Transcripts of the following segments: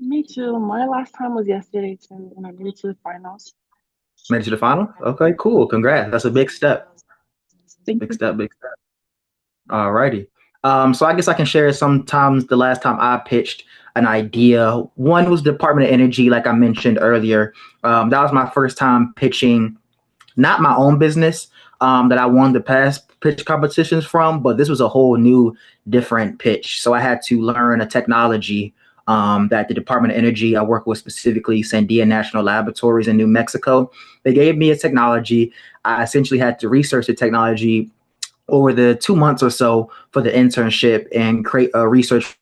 Me too. My last time was yesterday too, and I made it to the finals. Made it to the final? Okay, cool. Congrats. That's a big step. Thank Big you. step, big step. Alrighty. So I guess I can share sometimes the last time I pitched an idea. One was Department of Energy, like I mentioned earlier. That was my first time pitching not my own business that I won the past pitch competitions from, but this was a whole new, different pitch. So I had to learn a technology that the Department of Energy I work with, specifically Sandia National Laboratories in New Mexico. They gave me a technology. I essentially had to research the technology over the 2 months or so for the internship and create a research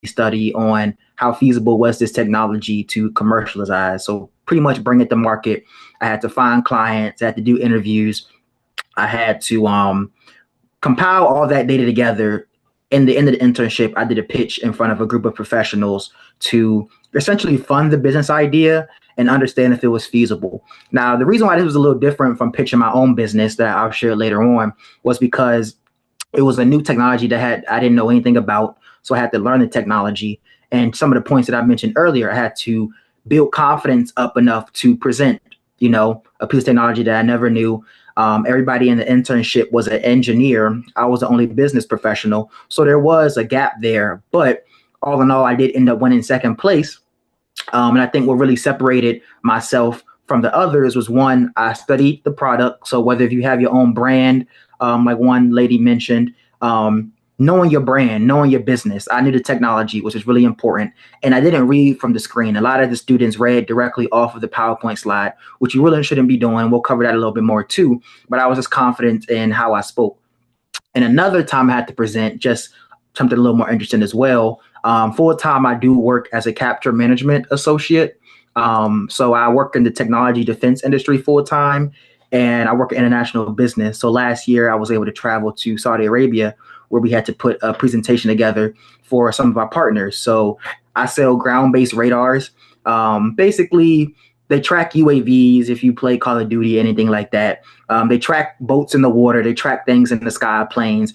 study on how feasible was this technology to commercialize. So pretty much bring it to market. I had to find clients, I had to do interviews, I had to compile all that data together. In the end of the internship, I did a pitch in front of a group of professionals to essentially fund the business idea and understand if it was feasible. Now, the reason why this was a little different from pitching my own business that I'll share later on was because it was a new technology that I didn't know anything about. So I had to learn the technology. And some of the points that I mentioned earlier, I had to build confidence up enough to present, a piece of technology that I never knew. Everybody in the internship was an engineer. I was the only business professional. So there was a gap there. But all in all, I did end up winning second place. And I think what really separated myself from the others was one, I studied the product. So whether if you have your own brand, like one lady mentioned, knowing your brand, knowing your business, I knew the technology, which is really important. And I didn't read from the screen. A lot of the students read directly off of the PowerPoint slide, which you really shouldn't be doing. We'll cover that a little bit more too. But I was just confident in how I spoke. And another time I had to present just something a little more interesting as well. Full time, I do work as a capture management associate. So I work in the technology defense industry full time, and I work in international business. So last year, I was able to travel to Saudi Arabia, where we had to put a presentation together for some of our partners. So I sell ground based radars. Basically, they track UAVs if you play Call of Duty, anything like that. They track boats in the water, they track things in the sky, planes.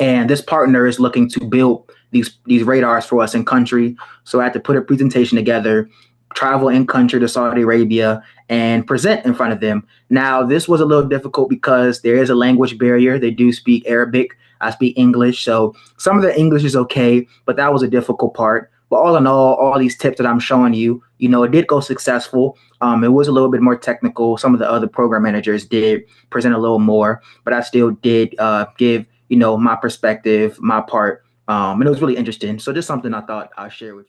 And this partner is looking to build these radars for us in country. So I had to put a presentation together, travel in country to Saudi Arabia, and present in front of them. Now, this was a little difficult because there is a language barrier. They do speak Arabic. I speak English. So some of the English is okay, but that was a difficult part. But all in all these tips that I'm showing you, it did go successful. It was a little bit more technical. Some of the other program managers did present a little more, but I still did give, my perspective, my part. And it was really interesting. So just something I thought I'd share with you.